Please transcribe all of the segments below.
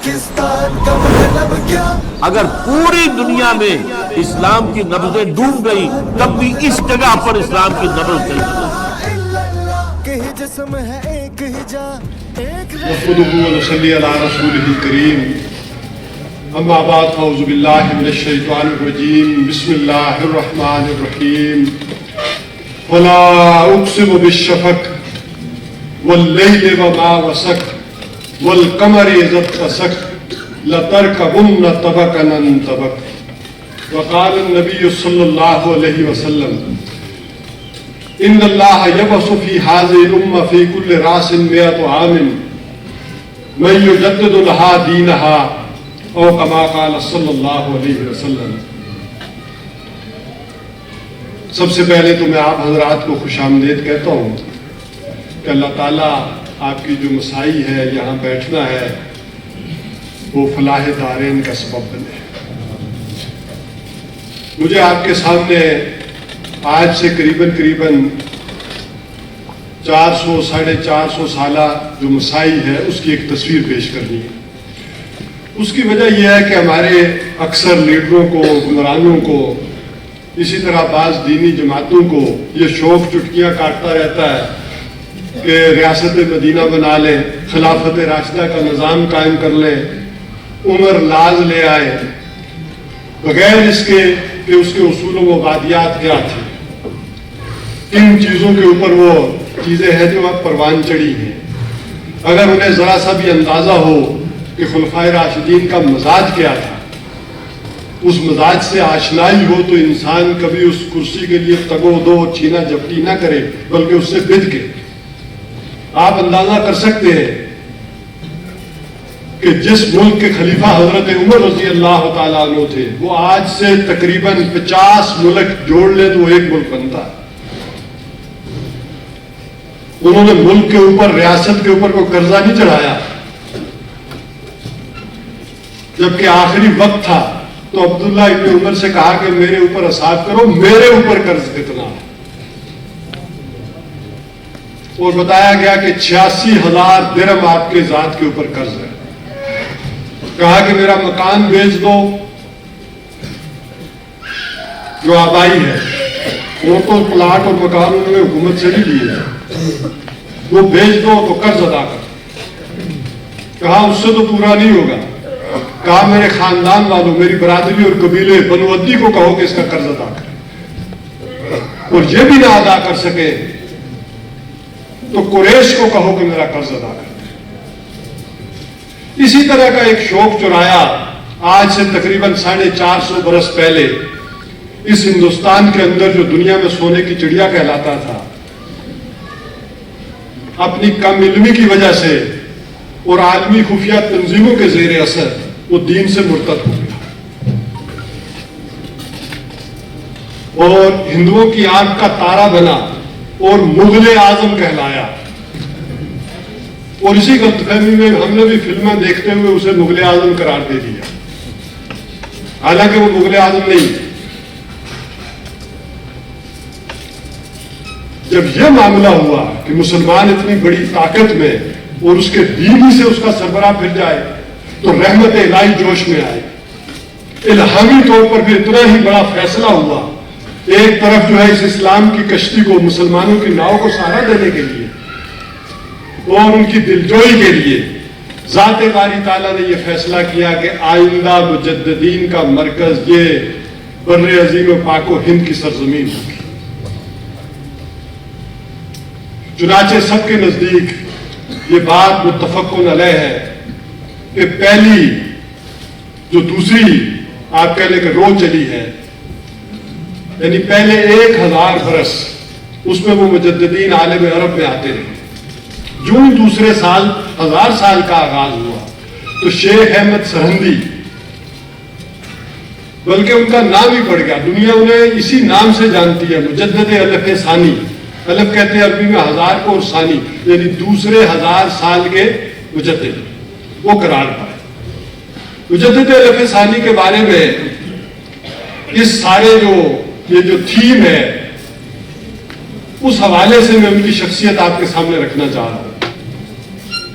پاکستان کا مطلب کیا؟ اگر پوری دنیا میں اسلام کی نبضیں ڈوب گئی تب بھی اس جگہ پر اسلام کی نبض چل کہ جسم ہے ایک ہی جان ایک نحمده ونصلي على رسوله الكريم اما بعد فاعوذ بالله من الشيطان الرجيم بسم الله الرحمن الرحيم ولا اقسم بالشفق والليل وما وسق والقمر اذا اتسق لتركبن طبقا عن طبق وقال النبي صلى الله عليه وسلم ان اللہ یبعث فی هذه الامة فی کل راس 100 عام من یجدد لها دینها او کما قال صلی اللہ علیہ وسلم۔ سب سے پہلے تو میں آپ حضرات کو خوش آمدید کہتا ہوں کہ اللہ تعالیٰ آپ کی جو مساعی ہے یہاں بیٹھنا ہے وہ فلاح دارین کا سبب بنے۔ مجھے آپ کے سامنے آج سے قریباً 400 ساڑھے 400 سالہ جو مسائی ہے اس کی ایک تصویر پیش کرنی ہے۔ اس کی وجہ یہ ہے کہ ہمارے اکثر لیڈروں کو، حکمرانوں کو، اسی طرح بعض دینی جماعتوں کو یہ شوق چٹکیاں کاٹتا رہتا ہے کہ ریاست مدینہ بنا لیں، خلافت راشدہ کا نظام قائم کر لیں، عمر لاز لے آئے، بغیر اس کے کہ اس کے اصول و مبادیات کیا تھے، کن چیزوں کے اوپر وہ چیزیں ہیں جو اب پروان چڑھی ہیں۔ اگر انہیں ذرا سا بھی اندازہ ہو کہ خلفائے راشدین کا مزاج کیا تھا، اس مزاج سے آشنائی ہو تو انسان کبھی اس کرسی کے لیے تگ و دو چھینا جھپٹی نہ کرے بلکہ اس سے بد کے۔ آپ اندازہ کر سکتے ہیں کہ جس ملک کے خلیفہ حضرت عمر رضی اللہ تعالیٰ عنہ تھے وہ آج سے تقریباً 50 ملک جوڑ لیں تو ایک ملک بنتا ہے۔ انہوں نے ملک کے اوپر، ریاست کے اوپر کوئی قرضہ نہیں چڑھایا، جبکہ آخری وقت تھا تو عبداللہ ابن عمر سے کہا کہ میرے اوپر حساب کرو، میرے اوپر قرض کتنا ہے، اور بتایا گیا کہ 86,000 درہم آپ کے ذات کے اوپر قرض ہے۔ کہا کہ میرا مکان بیچ دو جو آبائی ہے، وہ تو پلاٹ اور مکان انہوں نے حکومت سے نہیں لیے، وہ بیچ دو تو قرض ادا کر۔ کہا اس سے تو پورا نہیں ہوگا۔ کہا میرے خاندان والوں، میری برادری اور قبیلے بنو عدی کو کہو کہ اس کا قرض ادا کرے، اور یہ بھی نہ ادا کر سکے تو قریش کو کہو کہ میرا قرض ادا کرے۔ اسی طرح کا ایک شوق چرایا آج سے تقریباً 450 برس پہلے اس ہندوستان کے اندر جو دنیا میں سونے کی چڑیا کہلاتا تھا، اپنی کم علمی کی وجہ سے اور عالمی خفیہ تنظیموں کے زیر اثر وہ دین سے مرتد ہو گیا اور ہندوؤں کی آنکھ کا تارا بنا اور مغل اعظم کہلایا، اور اسی غلط فہمی میں ہم نے بھی فلمیں دیکھتے ہوئے اسے مغل اعظم قرار دے دیا، حالانکہ وہ مغل اعظم نہیں۔ جب یہ معاملہ ہوا کہ مسلمان اتنی بڑی طاقت میں اور اس کے بیوی سے اس کا سربراہ پھر جائے تو رحمت الہی جوش میں آئے۔ الہامی طور پر بھی اتنا ہی بڑا فیصلہ ہوا، ایک طرف جو ہے اس اسلام کی کشتی کو، مسلمانوں کی ناؤ کو سہارا دینے کے لیے اور ان کی دلجوئی کے لیے ذات باری تعالیٰ نے یہ فیصلہ کیا کہ آئندہ مجددین کا مرکز یہ بر عظیم و پاک و ہند کی سرزمین ہوگی۔ چنانچہ سب کے نزدیک یہ بات متفقن علیہ ہے کہ پہلی جو دوسری آپ کہہ لیں کہ رو چلی ہے، یعنی پہلے 1000 برس اس میں وہ مجددین عالم عرب میں آتے رہے، جو دوسرے سال 1000 سال کا آغاز ہوا تو شیخ احمد سرہندی، بلکہ ان کا نام ہی پڑ گیا، دنیا انہیں اسی نام سے جانتی ہے، مجدد الف ثانی۔ الف کہتے ہیں عربی میں 1000 کو، اور ثانی یعنی دوسرے 1000 سال کے مجدد، وہ قرار پائے۔ مجدد الف ثانی کے بارے میں اس سارے یہ جو تھیم ہے اس حوالے سے میں ان کی شخصیت آپ کے سامنے رکھنا چاہ رہا ہوں۔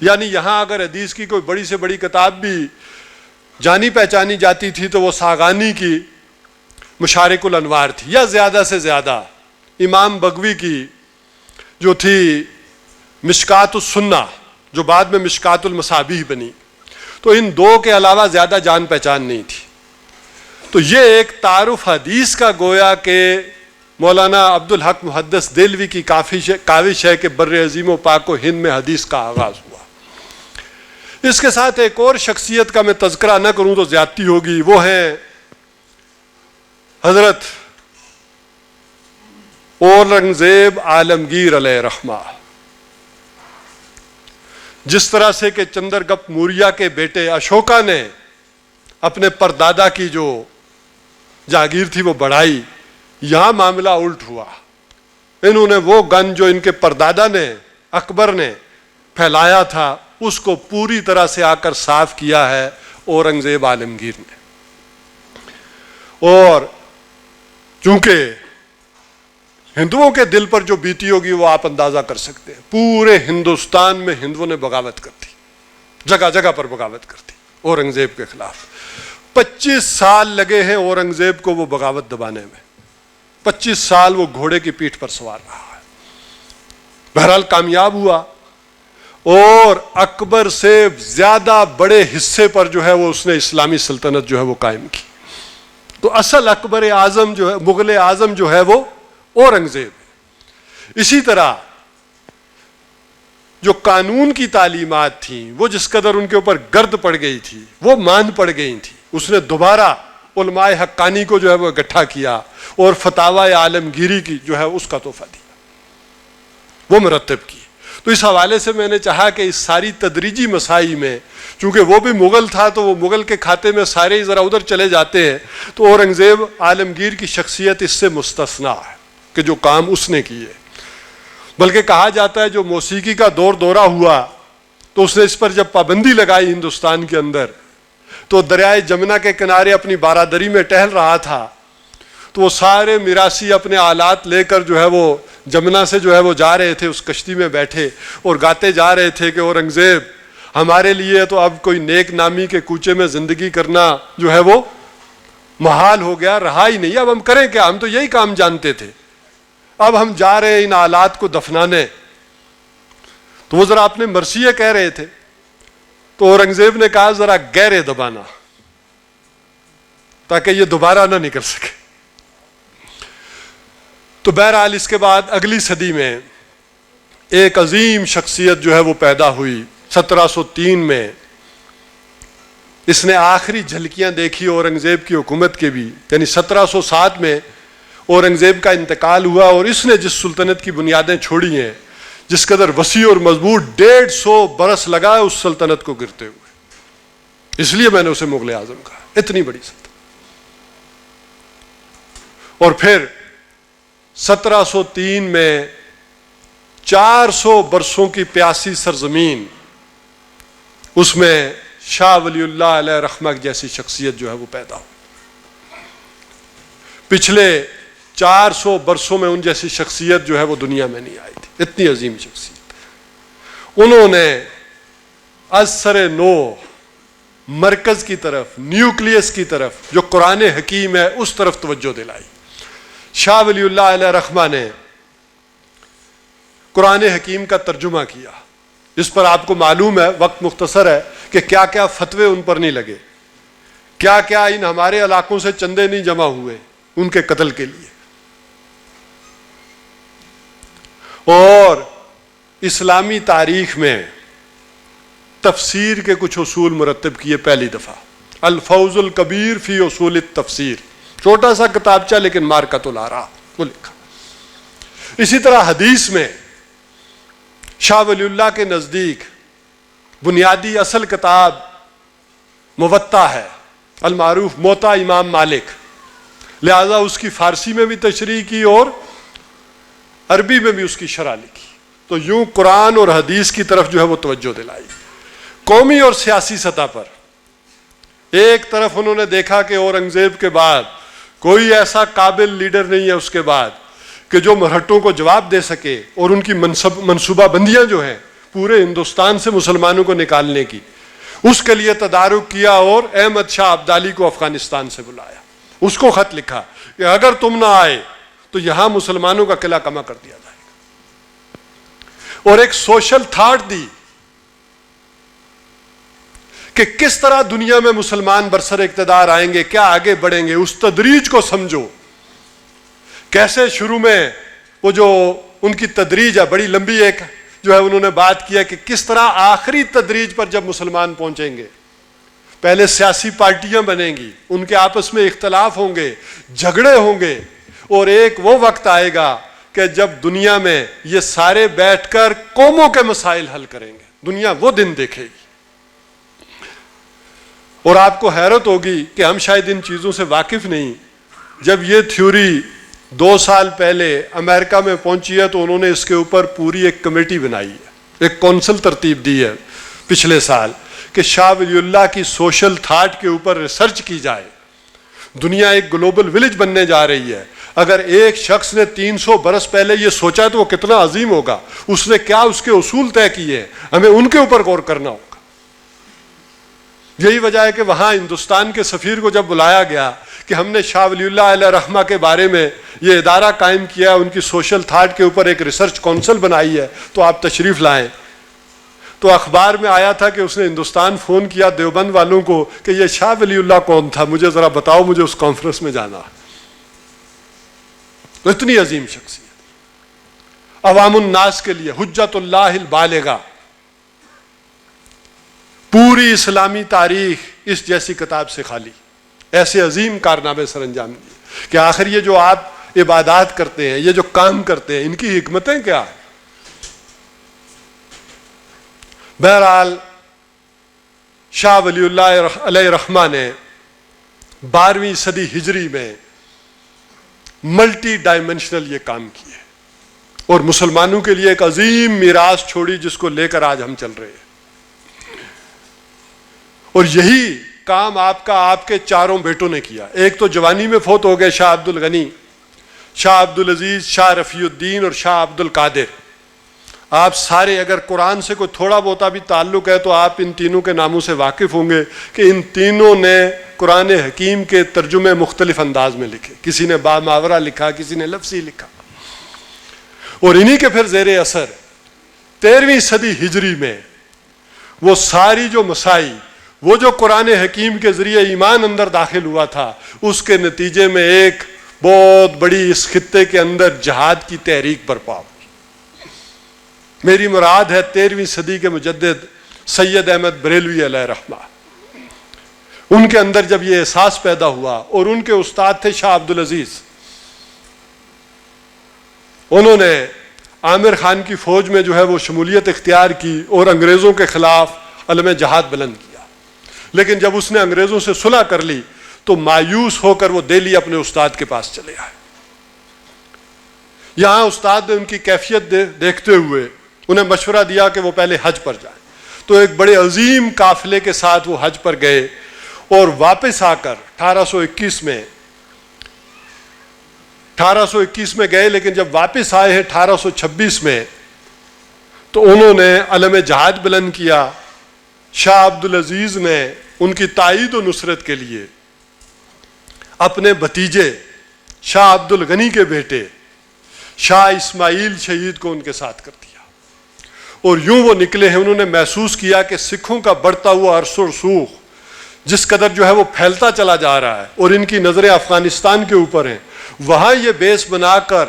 یعنی یہاں اگر حدیث کی کوئی بڑی سے بڑی کتاب بھی جانی پہچانی جاتی تھی تو وہ ساغانی کی مشارق الانوار تھی، یا زیادہ سے زیادہ امام بغوی کی جو تھی مشکات السنہ، جو بعد میں مشکات المصابیح بنی. تو ان دو کے علاوہ زیادہ جان پہچان نہیں تھی. تو یہ ایک تعارف حدیث کا گویا کہ مولانا عبدالحق محدث دہلوی کی کاوش ہے کہ بر عظیم و پاک و ہند میں حدیث کا آغاز ہوا. اس کے ساتھ ایک اور شخصیت کا میں تذکرہ نہ کروں تو زیادتی ہوگی، وہ ہیں حضرت اورنگزیب عالمگیر علیہ رحمہ. جس طرح سے کہ چندر گپ موریہ کے بیٹے اشوکا نے اپنے پردادا کی جو جاگیر تھی وہ بڑھائی، یہاں معاملہ الٹ ہوا. انہوں نے وہ گن جو ان کے پردادا نے اکبر نے پھیلایا تھا اس کو پوری طرح سے آ کر صاف کیا ہے اورنگزیب عالمگیر نے. اور چونکہ ہندوؤں کے دل پر جو بیتی ہوگی وہ آپ اندازہ کر سکتے ہیں. پورے ہندوستان میں ہندوؤں نے بغاوت کر دی، جگہ جگہ پر بغاوت کر دی اورنگزیب کے خلاف. 25 سال لگے ہیں اورنگزیب کو وہ بغاوت دبانے میں. 25 سال وہ گھوڑے کی پیٹھ پر سوار رہا ہے. بہرحال کامیاب ہوا اور اکبر سے زیادہ بڑے حصے پر جو ہے وہ اس نے اسلامی سلطنت جو ہے وہ قائم کی. تو اصل اکبر اعظم جو ہے، مغل اعظم جو ہے وہ اورنگزیب. اسی طرح جو قانون کی تعلیمات تھیں وہ جس قدر ان کے اوپر گرد پڑ گئی تھی، وہ ماند پڑ گئی تھی، اس نے دوبارہ علماء حقانی کو جو ہے وہ اکٹھا کیا اور فتاوی عالمگیری کی جو ہے اس کا تحفہ دیا، وہ مرتب کی. تو اس حوالے سے میں نے چاہا کہ اس ساری تدریجی مسائی میں چونکہ وہ بھی مغل تھا تو وہ مغل کے کھاتے میں سارے ذرا ادھر چلے جاتے ہیں، تو اورنگزیب عالمگیر کی شخصیت اس سے مستثنا ہے کہ جو کام اس نے کیے. بلکہ کہا جاتا ہے جو موسیقی کا دورہ ہوا تو اس نے اس پر جب پابندی لگائی ہندوستان کے اندر، تو دریائے جمنا کے کنارے اپنی بارادری میں ٹہل رہا تھا تو وہ سارے میراثی اپنے آلات لے کر جو ہے وہ جمنا سے جو ہے وہ جا رہے تھے، اس کشتی میں بیٹھے اور گاتے جا رہے تھے کہ اورنگزیب ہمارے لیے تو اب کوئی نیک نامی کے کوچے میں زندگی کرنا جو ہے وہ محال ہو گیا، رہا ہی نہیں، اب ہم کریں کیا، ہم تو یہی کام جانتے تھے، اب ہم جا رہے ہیں ان آلات کو دفنانے. تو وہ ذرا اپنے مرثیے کہہ رہے تھے تو اورنگزیب نے کہا ذرا گہرے دبانا تاکہ یہ دوبارہ نہ نکل سکے. تو بہرحال اس کے بعد اگلی صدی میں ایک عظیم شخصیت جو ہے وہ پیدا ہوئی 1703 میں. اس نے آخری جھلکیاں دیکھی اورنگزیب کی حکومت کے بھی، یعنی 1707 میں اورنگزیب کا انتقال ہوا اور اس نے جس سلطنت کی بنیادیں چھوڑی ہیں، جس قدر وسیع اور مضبوط 150 برس لگا ہے اس سلطنت کو گرتے ہوئے. اس لیے میں نے اسے مغل اعظم کہا، اتنی بڑی سلطنت. اور پھر 1703 میں 400 برسوں کی پیاسی سرزمین، اس میں شاہ ولی اللہ علیہ رحمہ جیسی شخصیت جو ہے وہ پیدا ہوئی. پچھلے 400 برسوں میں ان جیسی شخصیت جو ہے وہ دنیا میں نہیں آئی تھی، اتنی عظیم شخصیت. انہوں نے از سر نو مرکز کی طرف، نیوکلیس کی طرف جو قرآن حکیم ہے اس طرف توجہ دلائی. شاہ ولی اللہ علیہ رحمہ نے قرآن حکیم کا ترجمہ کیا. اس پر آپ کو معلوم ہے، وقت مختصر ہے، کہ کیا کیا فتوے ان پر نہیں لگے، کیا کیا ان ہمارے علاقوں سے چندے نہیں جمع ہوئے ان کے قتل کے لیے. اور اسلامی تاریخ میں تفسیر کے کچھ اصول مرتب کیے پہلی دفعہ. الفوز الکبیر فی اصول التفسیر، چھوٹا سا کتابچہ لیکن مارکۃ الآراء وہ لکھا. اسی طرح حدیث میں شاہ ولی اللہ کے نزدیک بنیادی اصل کتاب موطا ہے، المعروف موطا امام مالک، لہذا اس کی فارسی میں بھی تشریح کی اور عربی میں بھی اس کی شرح لکھی. تو یوں قرآن اور حدیث کی طرف جو ہے وہ توجہ دلائی. قومی اور سیاسی سطح پر ایک طرف انہوں نے دیکھا کہ اورنگزیب کے بعد کوئی ایسا قابل لیڈر نہیں ہے اس کے بعد کہ جو مرہٹوں کو جواب دے سکے اور ان کی منصوبہ بندیاں جو ہیں پورے ہندوستان سے مسلمانوں کو نکالنے کی، اس کے لیے تدارک کیا اور احمد شاہ ابدالی کو افغانستان سے بلایا، اس کو خط لکھا کہ اگر تم نہ آئے تو یہاں مسلمانوں کا قلعہ کما کر دیا جائے گا، اور ایک سوشل تھاٹ دی کہ کس طرح دنیا میں مسلمان برسر اقتدار آئیں گے، کیا آگے بڑھیں گے، اس تدریج کو سمجھو، کیسے شروع میں وہ جو ان کی تدریج ہے بڑی لمبی، ایک جو ہے انہوں نے بات کیا کہ کس طرح آخری تدریج پر جب مسلمان پہنچیں گے، پہلے سیاسی پارٹیاں بنیں گی، ان کے آپس میں اختلاف ہوں گے، جھگڑے ہوں گے، اور ایک وہ وقت آئے گا کہ جب دنیا میں یہ سارے بیٹھ کر قوموں کے مسائل حل کریں گے، دنیا وہ دن دیکھے گی۔ اور آپ کو حیرت ہوگی کہ ہم شاید ان چیزوں سے واقف نہیں، جب یہ تھیوری 2 سال پہلے امریکہ میں پہنچی ہے تو انہوں نے اس کے اوپر پوری ایک کمیٹی بنائی ہے، ایک کونسل ترتیب دی ہے پچھلے سال کہ شاہ ولی اللہ کی سوشل تھاٹ کے اوپر ریسرچ کی جائے۔ دنیا ایک گلوبل ولیج بننے جا رہی ہے، اگر ایک شخص نے 300 برس پہلے یہ سوچا تو وہ کتنا عظیم ہوگا، اس نے کیا اس کے اصول طے کیے ہیں، ہمیں ان کے اوپر غور کرنا ہوگا۔ یہی وجہ ہے کہ وہاں ہندوستان کے سفیر کو جب بلایا گیا کہ ہم نے شاہ ولی اللہ علیہ رحمہ کے بارے میں یہ ادارہ قائم کیا ہے، ان کی سوشل تھاٹ کے اوپر ایک ریسرچ کونسل بنائی ہے، تو آپ تشریف لائیں، تو اخبار میں آیا تھا کہ اس نے ہندوستان فون کیا دیوبند والوں کو کہ یہ شاہ ولی اللہ کون تھا، مجھے ذرا بتاؤ، مجھے اس کانفرنس میں جانا۔ اتنی عظیم شخصیت، عوام الناس کے لیے حجت اللہ البالغہ، پوری اسلامی تاریخ اس جیسی کتاب سے خالی، ایسے عظیم کارنامے سر انجام دیے کہ آخر یہ جو آپ عبادات کرتے ہیں، یہ جو کام کرتے ہیں، ان کی حکمتیں کیا ہیں؟ بہرحال شاہ ولی اللہ علیہ رحمہ نے 12ویں صدی ہجری میں ملٹی ڈائمینشنل یہ کام کیے اور مسلمانوں کے لیے ایک عظیم میراث چھوڑی جس کو لے کر آج ہم چل رہے ہیں۔ اور یہی کام آپ کے 4 بیٹوں نے کیا۔ ایک تو جوانی میں فوت ہو گئے، شاہ عبد الغنی، شاہ عبد العزیز، شاہ رفیع الدین اور شاہ عبد القادر۔ آپ سارے اگر قرآن سے کوئی تھوڑا بہت بھی تعلق ہے تو آپ ان تینوں کے ناموں سے واقف ہوں گے کہ ان تینوں نے قرآن حکیم کے ترجمے مختلف انداز میں لکھے، کسی نے باماورہ لکھا، کسی نے لفظی لکھا، اور انہی کے پھر زیر اثر 13ویں صدی ہجری میں وہ ساری جو مسائی، وہ جو قرآن حکیم کے ذریعے ایمان اندر داخل ہوا تھا، اس کے نتیجے میں ایک بہت بڑی اس خطے کے اندر جہاد کی تحریک برپا ہوئی۔ میری مراد ہے 13ویں صدی کے مجدد سید احمد بریلوی علیہ رحمہ، ان کے اندر جب یہ احساس پیدا ہوا، اور ان کے استاد تھے شاہ عبد العزیز، انہوں نے عامر خان کی فوج میں جو ہے وہ شمولیت اختیار کی اور انگریزوں کے خلاف علم جہاد بلند کیا، لیکن جب اس نے انگریزوں سے صلح کر لی تو مایوس ہو کر وہ دہلی اپنے استاد کے پاس چلے آئے۔ یہاں استاد نے ان کی کیفیت دیکھتے ہوئے انہیں مشورہ دیا کہ وہ پہلے حج پر جائیں، تو ایک بڑے عظیم قافلے کے ساتھ وہ حج پر گئے، اور واپس آ کر 1821 میں گئے، لیکن جب واپس آئے ہیں 1826 میں تو انہوں نے علم جہاد بلند کیا۔ شاہ عبد العزیز نے ان کی تائید و نصرت کے لیے اپنے بھتیجے شاہ عبد الغنی کے بیٹے شاہ اسماعیل شہید کو ان کے ساتھ کر دیا، اور یوں وہ نکلے ہیں۔ انہوں نے محسوس کیا کہ سکھوں کا بڑھتا ہوا عرص و رسوخ جس قدر جو ہے وہ پھیلتا چلا جا رہا ہے، اور ان کی نظریں افغانستان کے اوپر ہیں، وہاں یہ بیس بنا کر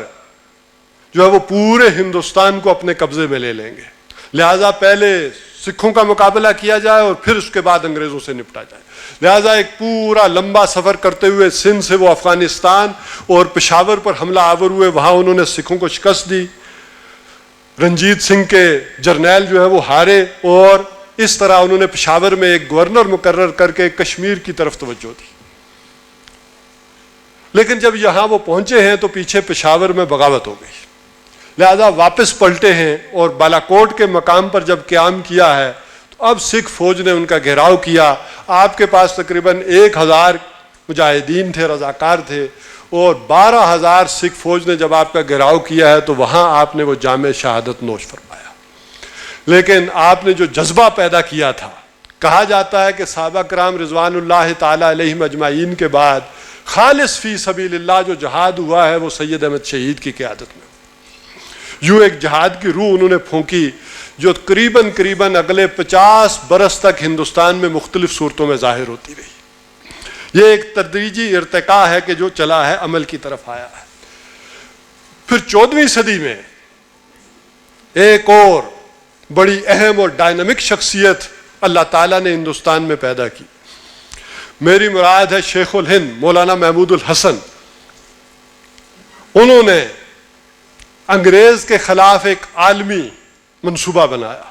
جو ہے وہ پورے ہندوستان کو اپنے قبضے میں لے لیں گے، لہذا پہلے سکھوں کا مقابلہ کیا جائے اور پھر اس کے بعد انگریزوں سے نپٹا جائے۔ لہذا ایک پورا لمبا سفر کرتے ہوئے سندھ سے وہ افغانستان اور پشاور پر حملہ آور ہوئے، وہاں انہوں نے سکھوں کو شکست دی، رنجیت سنگھ کے جرنیل جو ہے وہ ہارے، اور اس طرح انہوں نے پشاور میں ایک گورنر مقرر کر کے کشمیر کی طرف توجہ دی۔ لیکن جب یہاں وہ پہنچے ہیں تو پیچھے پشاور میں بغاوت ہو گئی، لہذا واپس پلٹے ہیں، اور بالاکوٹ کے مقام پر جب قیام کیا ہے تو اب سکھ فوج نے ان کا گھیراؤ کیا۔ آپ کے پاس تقریباً 1000 مجاہدین تھے، رضاکار تھے، اور 12000 سکھ فوج نے جب آپ کا گھیراؤ کیا ہے تو وہاں آپ نے وہ جام شہادت نوش فرمایا۔ لیکن آپ نے جو جذبہ پیدا کیا تھا، کہا جاتا ہے کہ صحابہ کرام رضوان اللہ تعالی علیہم اجمعین کے بعد خالص فی سبیل اللہ جو جہاد ہوا ہے وہ سید احمد شہید کی قیادت میں، یوں ایک جہاد کی روح انہوں نے پھونکی جو قریباً اگلے 50 برس تک ہندوستان میں مختلف صورتوں میں ظاہر ہوتی رہی۔ یہ ایک تدریجی ارتقاء ہے کہ جو چلا ہے عمل کی طرف آیا ہے۔ پھر 14ویں صدی میں ایک اور بڑی اہم اور ڈائنامک شخصیت اللہ تعالیٰ نے ہندوستان میں پیدا کی، میری مراد ہے شیخ الہند مولانا محمود الحسن۔ انہوں نے انگریز کے خلاف ایک عالمی منصوبہ بنایا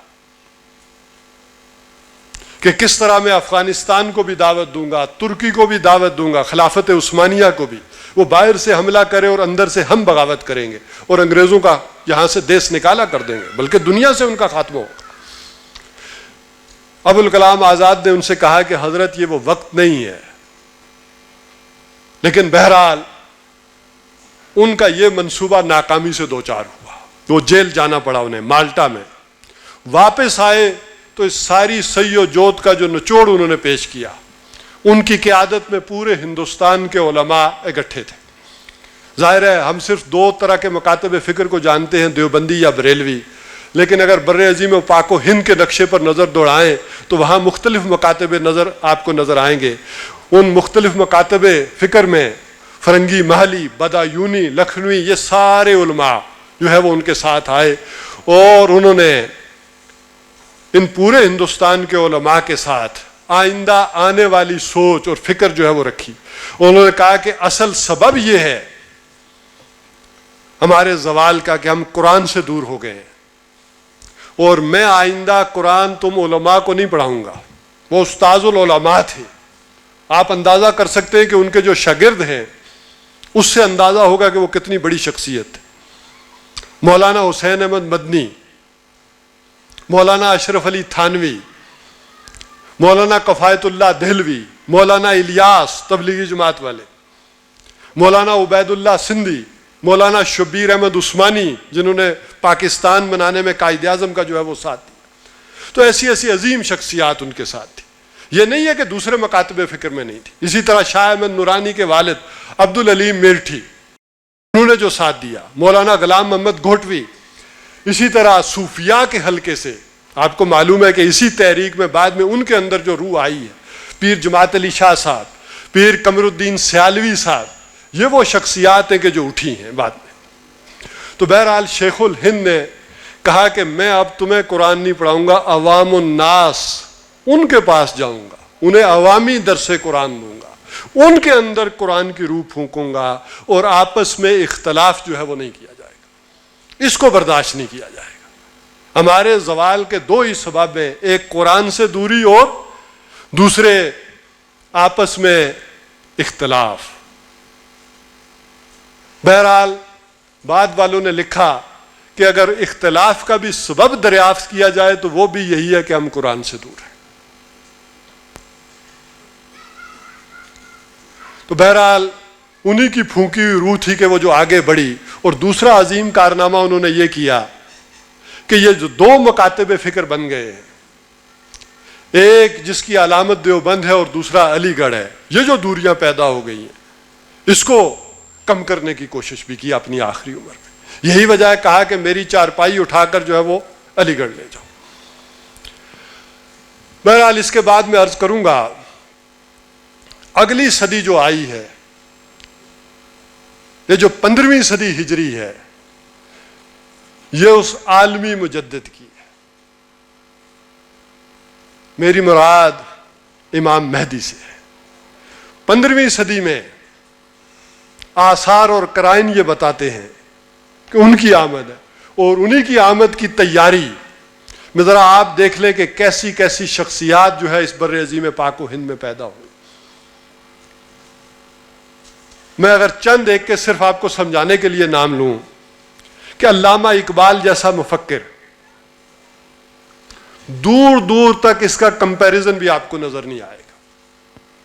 کہ کس طرح میں افغانستان کو بھی دعوت دوں گا، ترکی کو بھی دعوت دوں گا، خلافت عثمانیہ کو بھی، وہ باہر سے حملہ کرے اور اندر سے ہم بغاوت کریں گے اور انگریزوں کا یہاں سے دیس نکالا کر دیں گے، بلکہ دنیا سے ان کا خاتمہ ہوگا۔ ابوالکلام آزاد نے ان سے کہا کہ حضرت یہ وہ وقت نہیں ہے، لیکن بہرحال ان کا یہ منصوبہ ناکامی سے دوچار ہوا، وہ جیل جانا پڑا انہیں مالٹا میں۔ واپس آئے تو اس ساری سی و جوت کا جو نچوڑ انہوں نے پیش کیا، ان کی قیادت میں پورے ہندوستان کے علماء اکٹھے تھے۔ ظاہر ہے ہم صرف دو طرح کے مکاتب فکر کو جانتے ہیں، دیوبندی یا بریلوی، لیکن اگر بر عظیم و پاک و ہند کے نقشے پر نظر دوڑائیں تو وہاں مختلف مکاتب نظر آپ کو نظر آئیں گے۔ ان مختلف مکاتب فکر میں فرنگی محلی، بدایونی، لکھنوی، یہ سارے علماء جو ہے وہ ان کے ساتھ آئے اور انہوں نے ان پورے ہندوستان کے علماء کے ساتھ آئندہ آنے والی سوچ اور فکر جو ہے وہ رکھی۔ انہوں نے کہا کہ اصل سبب یہ ہے ہمارے زوال کا کہ ہم قرآن سے دور ہو گئے ہیں، اور میں آئندہ قرآن تم علماء کو نہیں پڑھاؤں گا۔ وہ استاذ العلماء تھے، آپ اندازہ کر سکتے ہیں کہ ان کے جو شاگرد ہیں اس سے اندازہ ہوگا کہ وہ کتنی بڑی شخصیت ہے۔ مولانا حسین احمد مدنی، مولانا اشرف علی تھانوی، مولانا کفایت اللہ دہلوی، مولانا الیاس تبلیغی جماعت والے، مولانا عبید اللہ سندھی، مولانا شبیر احمد عثمانی جنہوں نے پاکستان بنانے میں قائد اعظم کا جو ہے وہ ساتھ دیا۔ تو ایسی ایسی عظیم شخصیات ان کے ساتھ تھی۔ یہ نہیں ہے کہ دوسرے مکاتب فکر میں نہیں تھی۔ اسی طرح شاہ احمد نورانی کے والد عبدالعلیم میرٹھی، انہوں نے جو ساتھ دیا، مولانا غلام محمد گھوٹوی، اسی طرح صوفیاء کے حلقے سے آپ کو معلوم ہے کہ اسی تحریک میں بعد میں ان کے اندر جو روح آئی ہے، پیر جماعت علی شاہ صاحب، پیر قمر الدین سیالوی صاحب، یہ وہ شخصیات ہیں کہ جو اٹھی ہیں بعد میں۔ تو بہرحال شیخ الہند نے کہا کہ میں اب تمہیں قرآن نہیں پڑھاؤں گا، عوام الناس ان کے پاس جاؤں گا، انہیں عوامی درس قرآن دوں گا، ان کے اندر قرآن کی روح پھونکوں گا، اور آپس میں اختلاف جو ہے وہ نہیں کیا جائے گا، اس کو برداشت نہیں کیا جائے گا۔ ہمارے زوال کے دو ہی سبب ہیں، ایک قرآن سے دوری اور دوسرے آپس میں اختلاف۔ بہرحال بعد والوں نے لکھا کہ اگر اختلاف کا بھی سبب دریافت کیا جائے تو وہ بھی یہی ہے کہ ہم قرآن سے دور ہیں۔ تو بہرحال انہی کی پھونکی ہوئی روح تھی کہ وہ جو آگے بڑھی، اور دوسرا عظیم کارنامہ انہوں نے یہ کیا کہ یہ جو دو مکاتب فکر بن گئے ہیں، ایک جس کی علامت دیوبند ہے اور دوسرا علی گڑھ ہے، یہ جو دوریاں پیدا ہو گئی ہیں اس کو کم کرنے کی کوشش بھی کی اپنی آخری عمر میں۔ یہی وجہ ہے کہا کہ میری چارپائی اٹھا کر جو ہے وہ علی گڑھ لے جاؤ۔ بہرحال اس کے بعد میں عرض کروں گا، اگلی صدی جو آئی ہے، یہ جو 15ویں صدی ہجری ہے، یہ اس عالمی مجدد کی ہے۔ میری مراد امام مہدی سے ہے۔ 15ویں صدی میں آثار اور قرائن یہ بتاتے ہیں کہ ان کی آمد ہے، اور انہی کی آمد کی تیاری میں ذرا آپ دیکھ لیں کہ کیسی کیسی شخصیات جو ہے اس بر عظیم پاک و ہند میں پیدا ہوئی۔ میں اگر چند ایک کے صرف آپ کو سمجھانے کے لیے نام لوں کہ علامہ اقبال جیسا مفکر، دور دور تک اس کا کمپیریزن بھی آپ کو نظر نہیں آئے گا،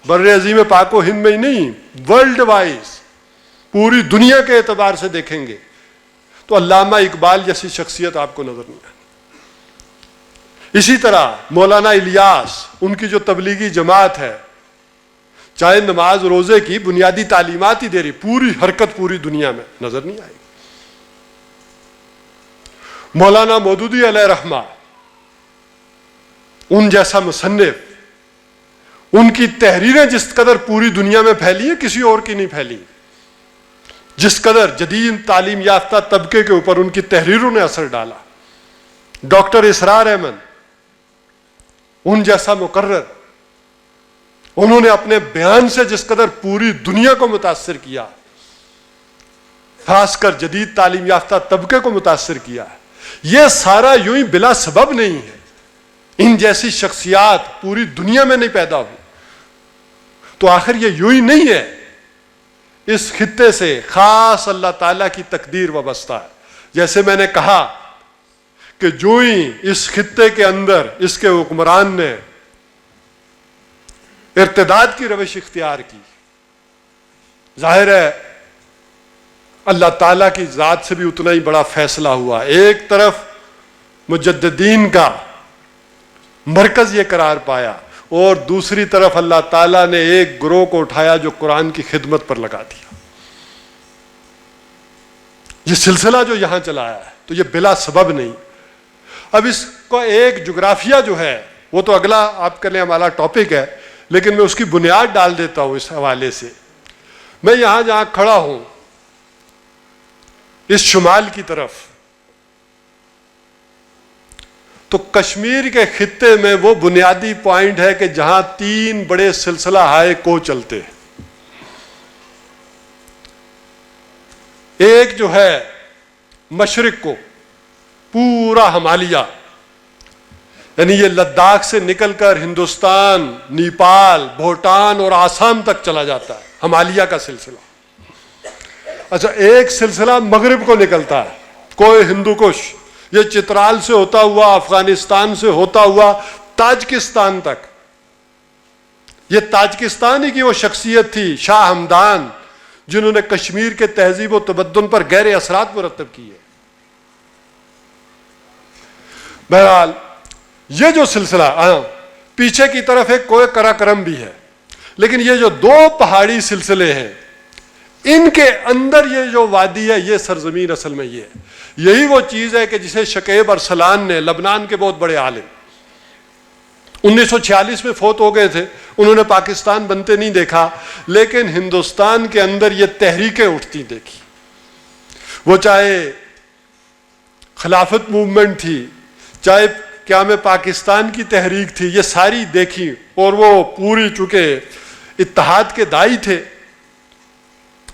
بر عظیم پاک و ہند میں ہی نہیں، ورلڈ وائز پوری دنیا کے اعتبار سے دیکھیں گے تو علامہ اقبال جیسی شخصیت آپ کو نظر نہیں آئے۔ اسی طرح مولانا الیاس، ان کی جو تبلیغی جماعت ہے، چاہے نماز روزے کی بنیادی تعلیمات ہی دے رہی، پوری حرکت پوری دنیا میں نظر نہیں آئے گی۔ مولانا مودودی علیہ رحمہ، ان جیسا مصنف، ان کی تحریریں جس قدر پوری دنیا میں پھیلی ہیں کسی اور کی نہیں پھیلی، جس قدر جدید تعلیم یافتہ طبقے کے اوپر ان کی تحریروں نے اثر ڈالا۔ ڈاکٹر اسرار احمد، ان جیسا مقرر، انہوں نے اپنے بیان سے جس قدر پوری دنیا کو متاثر کیا، خاص کر جدید تعلیم یافتہ طبقے کو متاثر کیا، یہ سارا یوں ہی بلا سبب نہیں ہے۔ ان جیسی شخصیات پوری دنیا میں نہیں پیدا ہوئی، تو آخر یہ یوں ہی نہیں ہے، اس خطے سے خاص اللہ تعالیٰ کی تقدیر وابستہ ہے۔ جیسے میں نے کہا کہ جو ہی اس خطے کے اندر اس کے حکمران نے ارتداد کی روش اختیار کی، ظاہر ہے اللہ تعالیٰ کی ذات سے بھی اتنا ہی بڑا فیصلہ ہوا۔ ایک طرف مجددین کا مرکز یہ قرار پایا، اور دوسری طرف اللہ تعالیٰ نے ایک گروہ کو اٹھایا جو قرآن کی خدمت پر لگا دیا۔ یہ سلسلہ جو یہاں چلایا ہے تو یہ بلا سبب نہیں۔ اب اس کا ایک جغرافیہ جو ہے وہ تو اگلا آپ کے لیے ہمارا ٹاپک ہے، لیکن میں اس کی بنیاد ڈال دیتا ہوں اس حوالے سے۔ میں یہاں جہاں کھڑا ہوں اس شمال کی طرف، تو کشمیر کے خطے میں وہ بنیادی پوائنٹ ہے کہ جہاں 3 بڑے سلسلہ ہائے کو چلتے ہیں۔ ایک جو ہے مشرق کو پورا ہمالیہ، یعنی یہ لداخ سے نکل کر ہندوستان، نیپال، بھوٹان اور آسام تک چلا جاتا ہے، ہمالیہ کا سلسلہ۔ اچھا، ایک سلسلہ مغرب کو نکلتا ہے، کوہ ہندو کش، یہ چترال سے ہوتا ہوا، افغانستان سے ہوتا ہوا تاجکستان تک۔ یہ تاجکستان ہی کی وہ شخصیت تھی شاہ ہمدان، جنہوں نے کشمیر کے تہذیب و تمدن پر گہرے اثرات مرتب کیے۔ بہرحال یہ جو سلسلہ پیچھے کی طرف ایک کوہ قراقرم بھی ہے، لیکن یہ جو 2 پہاڑی سلسلے ہیں ان کے اندر یہ جو وادی ہے، یہ سرزمین اصل میں یہ ہے۔ یہی وہ چیز ہے کہ جسے شکیب ارسلان نے، لبنان کے بہت بڑے عالم، 1946 میں فوت ہو گئے تھے، انہوں نے پاکستان بنتے نہیں دیکھا، لیکن ہندوستان کے اندر یہ تحریکیں اٹھتی دیکھی، وہ چاہے خلافت موومنٹ تھی، چاہے قیام پاکستان کی تحریک تھی، یہ ساری دیکھی، اور وہ پوری چونکہ اتحاد کے داعی تھے۔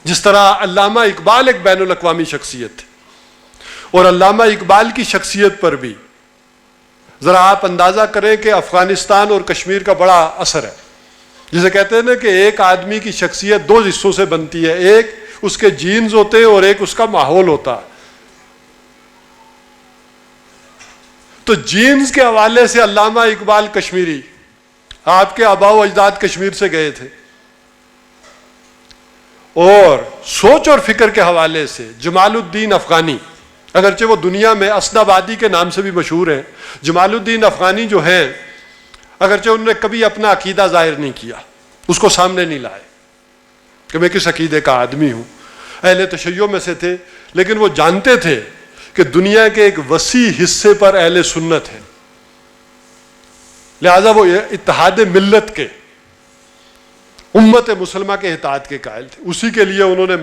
جس طرح علامہ اقبال ایک بین الاقوامی شخصیت تھی، اور علامہ اقبال کی شخصیت پر بھی ذرا آپ اندازہ کریں کہ افغانستان اور کشمیر کا بڑا اثر ہے۔ جسے کہتے ہیں نا کہ ایک آدمی کی شخصیت 2 حصوں سے بنتی ہے، ایک اس کے جینز ہوتے ہیں اور ایک اس کا ماحول ہوتا ہے۔ تو جینز کے حوالے سے علامہ اقبال کشمیری، آپ کے آباء و اجداد کشمیر سے گئے تھے، اور سوچ اور فکر کے حوالے سے جمال الدین افغانی، اگرچہ وہ دنیا میں اسنابادی کے نام سے بھی مشہور ہیں، جمال الدین افغانی جو ہیں، اگرچہ انہوں نے کبھی اپنا عقیدہ ظاہر نہیں کیا، اس کو سامنے نہیں لائے کہ میں کس عقیدے کا آدمی ہوں، اہل تشیع میں سے تھے، لیکن وہ جانتے تھے کہ دنیا کے ایک وسیع حصے پر اہل سنت ہے، لہذا وہ اتحاد ملت کے، امت مسلمہ کے اتحاد کے قائل تھے۔ اسی کے لیے انہوں نے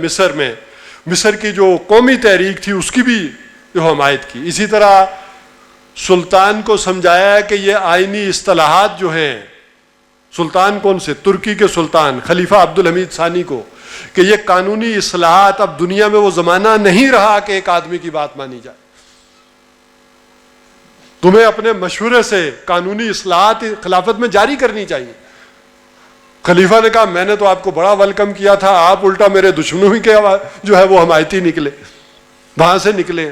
مصر کی جو قومی تحریک تھی اس کی بھی حمایت کی۔ اسی طرح سلطان کو سمجھایا ہے کہ یہ آئینی اصطلاحات جو ہیں، سلطان کون سے؟ ترکی کے سلطان خلیفہ عبدالحمید ثانی کو، کہ یہ قانونی اصلاحات، اب دنیا میں وہ زمانہ نہیں رہا کہ ایک آدمی کی بات مانی جائے، تمہیں اپنے مشورے سے قانونی اصلاحات خلافت میں جاری کرنی چاہیے۔ خلیفہ نے کہا میں نے تو آپ کو بڑا ویلکم کیا تھا، آپ الٹا میرے دشمنوں ہی کے جو ہے وہ حمایتی نکلے، وہاں سے نکلے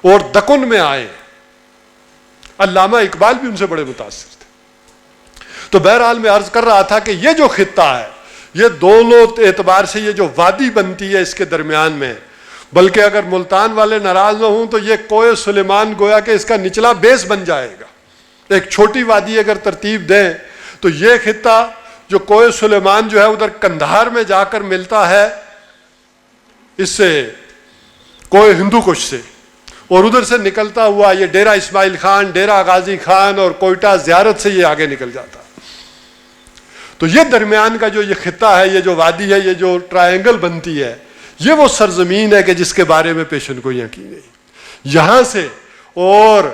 اور دکن میں آئے۔ علامہ اقبال بھی ان سے بڑے متاثر تھے۔ تو بہرحال میں عرض کر رہا تھا کہ یہ جو خطہ ہے، یہ دونوں اعتبار سے یہ جو وادی بنتی ہے اس کے درمیان میں، بلکہ اگر ملتان والے ناراض نہ ہوں تو یہ کوہ سلیمان گویا کہ اس کا نچلا بیس بن جائے گا۔ ایک چھوٹی وادی اگر ترتیب دیں تو یہ خطہ جو کوہ سلیمان جو ہے ادھر کندھار میں جا کر ملتا ہے اس سے کوہ ہندو کش سے، اور ادھر سے نکلتا ہوا یہ ڈیرہ اسماعیل خان، ڈیرہ غازی خان اور کوئٹہ زیارت سے یہ آگے نکل جاتا. تو یہ درمیان کا جو یہ خطہ ہے، یہ جو وادی ہے، یہ جو ٹرائنگل بنتی ہے، یہ وہ سرزمین ہے کہ جس کے بارے میں پیشن گوئیاں کی گئی. یہاں سے اور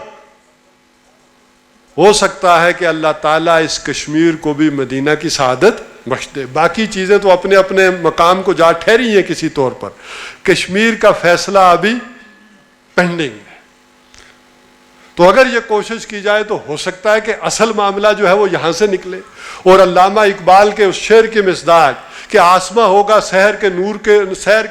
ہو سکتا ہے کہ اللہ تعالیٰ اس کشمیر کو بھی مدینہ کی سعادت بخش دے. باقی چیزیں تو اپنے اپنے مقام کو جا ٹھہری ہیں کسی طور پر. کشمیر کا فیصلہ ابھی پینڈنگ ہے. تو اگر یہ کوشش کی جائے تو ہو سکتا ہے کہ اصل معاملہ جو ہے وہ یہاں سے نکلے. اور علامہ اقبال کے اس شعر کی مصداق کہ آسماں ہوگا سحر کے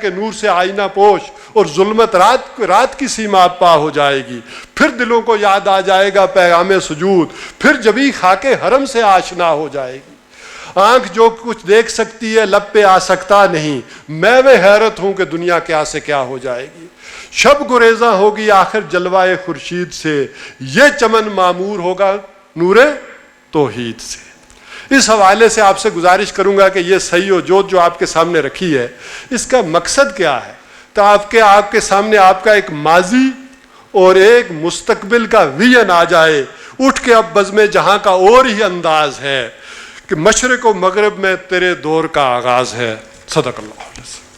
نور سے آئینہ پوش، اور ظلمت رات کی سیما پا ہو جائے گی. پھر دلوں کو یاد آ جائے گا پیغام سجود، پھر جبھی خاک حرم سے آشنا ہو جائے گی. آنکھ جو کچھ دیکھ سکتی ہے لب پہ آ سکتا نہیں، میں وہ حیرت ہوں کہ دنیا کیا سے کیا ہو جائے گی. شب گریزاں ہوگی آخر جلوائے خورشید سے، یہ چمن معمور ہوگا نور توحید سے. اس حوالے سے آپ سے گزارش کروں گا کہ یہ صحیح و جوت جو آپ کے سامنے رکھی ہے، اس کا مقصد کیا ہے؟ تو آپ کے سامنے آپ کا ایک ماضی اور ایک مستقبل کا ویژن آ جائے. اٹھ کے اب بزم جہاں کا اور ہی انداز ہے کہ مشرق و مغرب میں تیرے دور کا آغاز ہے. صدق اللہ علیہ وسلم.